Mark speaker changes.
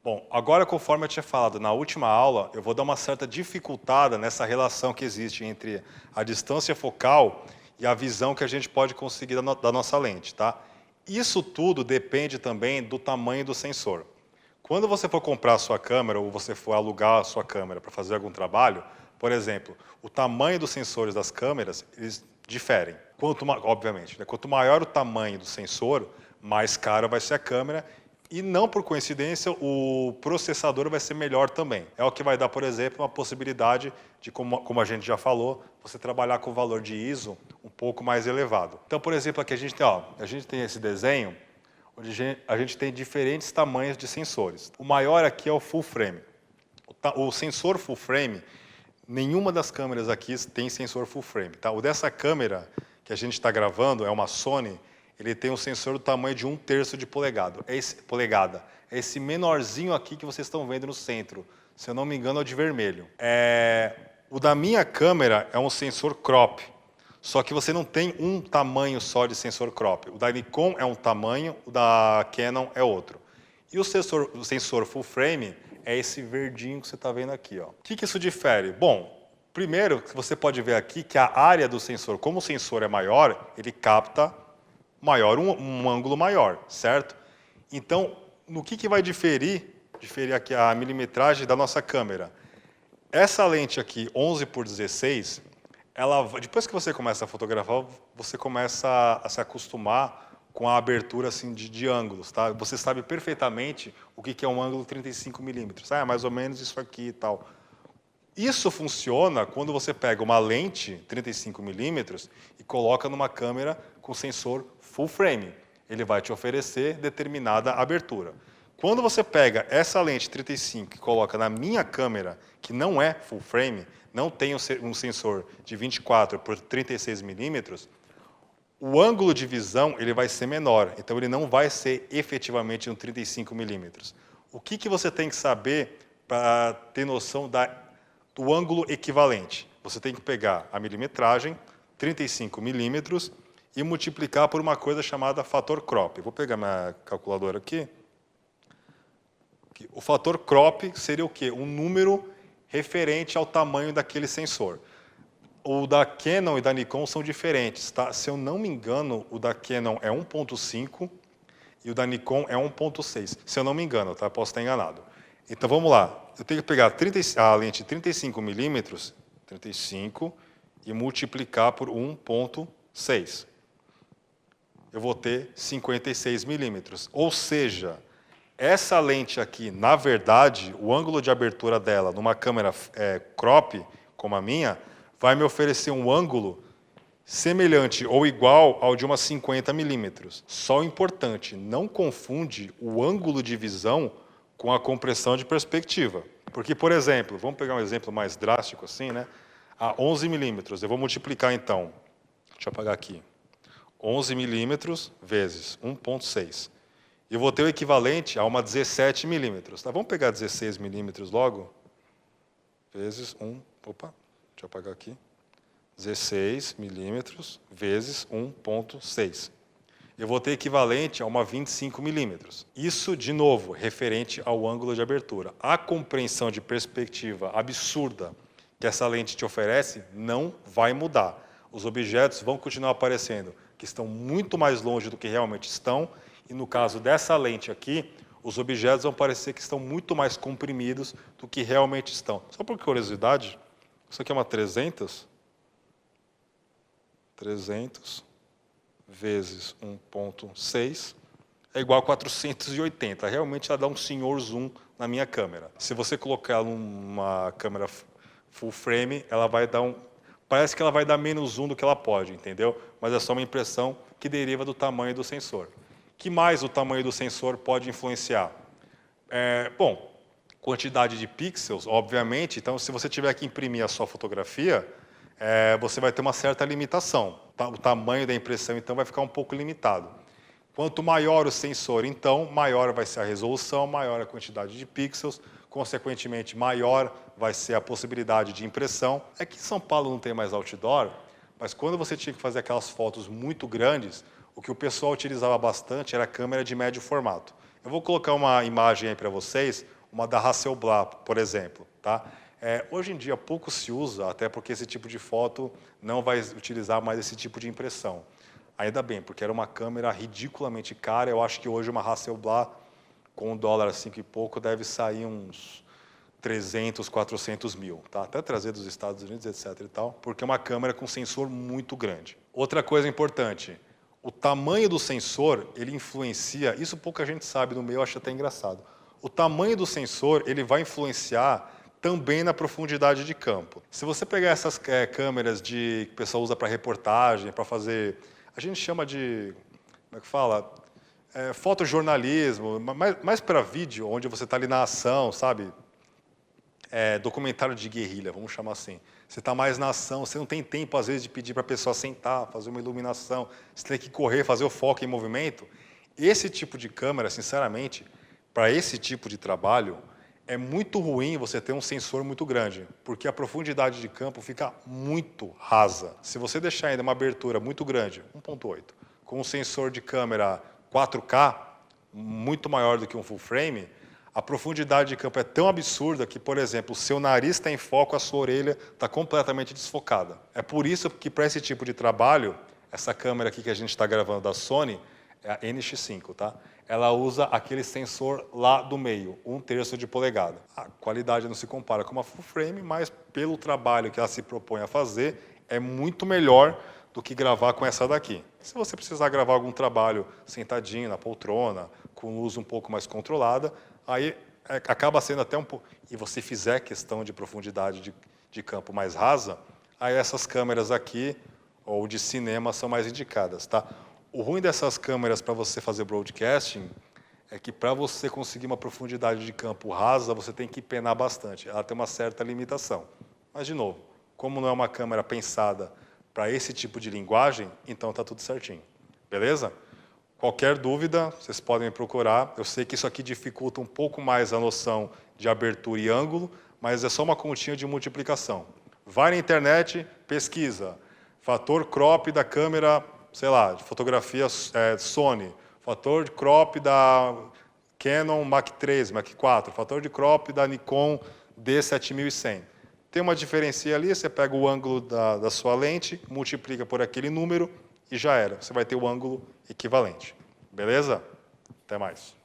Speaker 1: Bom, agora conforme eu tinha falado na última aula, eu vou dar uma certa dificultada nessa relação que existe entre a distância focal e a visão que a gente pode conseguir da nossa lente, tá? Isso tudo depende também do tamanho do sensor. Quando você for comprar a sua câmera ou você for alugar a sua câmera para fazer algum trabalho, por exemplo, o tamanho dos sensores das câmeras, eles diferem. Obviamente, né? Quanto maior o tamanho do sensor, mais cara vai ser a câmera. E não por coincidência, o processador vai ser melhor também. É o que vai dar, por exemplo, uma possibilidade de, como a gente já falou, você trabalhar com o valor de ISO um pouco mais elevado. Então, por exemplo, aqui a gente tem esse desenho, onde a gente tem diferentes tamanhos de sensores. O maior aqui é o full frame. O sensor full frame, nenhuma das câmeras aqui tem sensor full frame. Tá? O dessa câmera que a gente está gravando é uma Sony. Ele tem um sensor do tamanho de 1/3 de polegada. É esse menorzinho aqui que vocês estão vendo no centro. Se eu não me engano, é o de vermelho. O da minha câmera é um sensor crop. Só que você não tem um tamanho só de sensor crop. O da Nikon é um tamanho, o da Canon é outro. E o sensor full frame é esse verdinho que você está vendo aqui. Ó. O que isso difere? Bom, primeiro, você pode ver aqui que a área do sensor, como o sensor é maior, ele capta um ângulo maior, certo? Então, no que vai diferir aqui a milimetragem da nossa câmera? Essa lente aqui, 11x16, depois que você começa a fotografar, você começa a se acostumar com a abertura assim, de ângulos, tá? Você sabe perfeitamente o que é um ângulo 35mm. Mais ou menos isso aqui e tal. Isso funciona quando você pega uma lente 35mm e coloca numa câmera com sensor full frame. Ele vai te oferecer determinada abertura. Quando você pega essa lente 35 e coloca na minha câmera, que não é full frame, não tem um sensor de 24x36mm, o ângulo de visão ele vai ser menor. Então, ele não vai ser efetivamente um 35mm. O que você tem que saber para ter noção do ângulo equivalente? Você tem que pegar a milimetragem, 35mm, e multiplicar por uma coisa chamada fator crop. Vou pegar minha calculadora aqui. O fator crop seria o quê? Um número referente ao tamanho daquele sensor. O da Canon e da Nikon são diferentes. Tá? Se eu não me engano, o da Canon é 1.5 e o da Nikon é 1.6. Se eu não me engano, tá? Posso estar enganado. Então, vamos lá. Eu tenho que pegar a lente 35mm, 35, e multiplicar por 1.6. Eu vou ter 56mm. Ou seja, essa lente aqui, na verdade, o ângulo de abertura dela numa câmera crop, como a minha, vai me oferecer um ângulo semelhante ou igual ao de uma 50mm. Só o importante, não confunde o ângulo de visão com a compressão de perspectiva. Porque, por exemplo, vamos pegar um exemplo mais drástico assim, né? A 11mm, eu vou multiplicar então, deixa eu apagar aqui, 11mm vezes 1.6. Eu vou ter o equivalente a uma 17mm. Tá? Vamos pegar 16mm logo? Vezes 1. Opa, deixa eu apagar aqui. 16mm vezes 1.6. Eu vou ter equivalente a uma 25mm. Isso, de novo, referente ao ângulo de abertura. A compreensão de perspectiva absurda que essa lente te oferece não vai mudar. Os objetos vão continuar aparecendo que estão muito mais longe do que realmente estão, e no caso dessa lente aqui, os objetos vão parecer que estão muito mais comprimidos do que realmente estão. Só por curiosidade, isso aqui é uma 300 vezes 1.6 é igual a 480. Realmente ela dá um senhor zoom na minha câmera. Se você colocar ela numa câmera full frame, ela vai dar parece que ela vai dar menos zoom do que ela pode, entendeu? Mas é só uma impressão que deriva do tamanho do sensor. Que mais o tamanho do sensor pode influenciar? Bom, quantidade de pixels, obviamente. Então, se você tiver que imprimir a sua fotografia, você vai ter uma certa limitação. O tamanho da impressão, então, vai ficar um pouco limitado. Quanto maior o sensor, então, maior vai ser a resolução, maior a quantidade de pixels. consequentemente maior vai ser a possibilidade de impressão. É que em São Paulo não tem mais outdoor, mas quando você tinha que fazer aquelas fotos muito grandes, o que o pessoal utilizava bastante era a câmera de médio formato. Eu vou colocar uma imagem aí para vocês, uma da Hasselblad, por exemplo. Tá? Hoje em dia pouco se usa, até porque esse tipo de foto não vai utilizar mais esse tipo de impressão. Ainda bem, porque era uma câmera ridiculamente cara. Eu acho que hoje uma Hasselblad com $1 5 e pouco deve sair uns 300, 400 mil, tá? Até trazer dos Estados Unidos, etc. e tal, porque é uma câmera com sensor muito grande. Outra coisa importante, o tamanho do sensor, ele influencia, isso pouca gente sabe no meio, eu acho até engraçado. O tamanho do sensor, ele vai influenciar também na profundidade de campo. Se você pegar essas câmeras que o pessoal usa para reportagem, para fazer, a gente chama de, como é que fala? Fotojornalismo, mais para vídeo, onde você está ali na ação, sabe? Documentário de guerrilha, vamos chamar assim. Você está mais na ação, você não tem tempo, às vezes, de pedir para a pessoa sentar, fazer uma iluminação, você tem que correr, fazer o foco em movimento. Esse tipo de câmera, sinceramente, para esse tipo de trabalho, é muito ruim você ter um sensor muito grande, porque a profundidade de campo fica muito rasa. Se você deixar ainda uma abertura muito grande, 1.8, com um sensor de câmera 4K, muito maior do que um full frame, a profundidade de campo é tão absurda que, por exemplo, o seu nariz está em foco, a sua orelha está completamente desfocada. É por isso que, para esse tipo de trabalho, essa câmera aqui que a gente está gravando da Sony, é a NX5, tá? Ela usa aquele sensor lá do meio, 1/3 de polegada. A qualidade não se compara com uma full frame, mas pelo trabalho que ela se propõe a fazer, é muito melhor do que gravar com essa daqui. Se você precisar gravar algum trabalho sentadinho, na poltrona, com luz um pouco mais controlada, aí acaba sendo até um pouco... E você fizer questão de profundidade de campo mais rasa, aí essas câmeras aqui, ou de cinema, são mais indicadas, tá? O ruim dessas câmeras para você fazer broadcasting é que para você conseguir uma profundidade de campo rasa, você tem que penar bastante. Ela tem uma certa limitação. Mas, de novo, como não é uma câmera pensada para esse tipo de linguagem, então está tudo certinho. Beleza? Qualquer dúvida, vocês podem me procurar. Eu sei que isso aqui dificulta um pouco mais a noção de abertura e ângulo, mas é só uma continha de multiplicação. Vai na internet, pesquisa. Fator crop da câmera, sei lá, de fotografia Sony. Fator de crop da Canon Mark III, Mark IV. Fator de crop da Nikon D7100. Tem uma diferença ali, você pega o ângulo da sua lente, multiplica por aquele número e já era. Você vai ter o ângulo equivalente. Beleza? Até mais.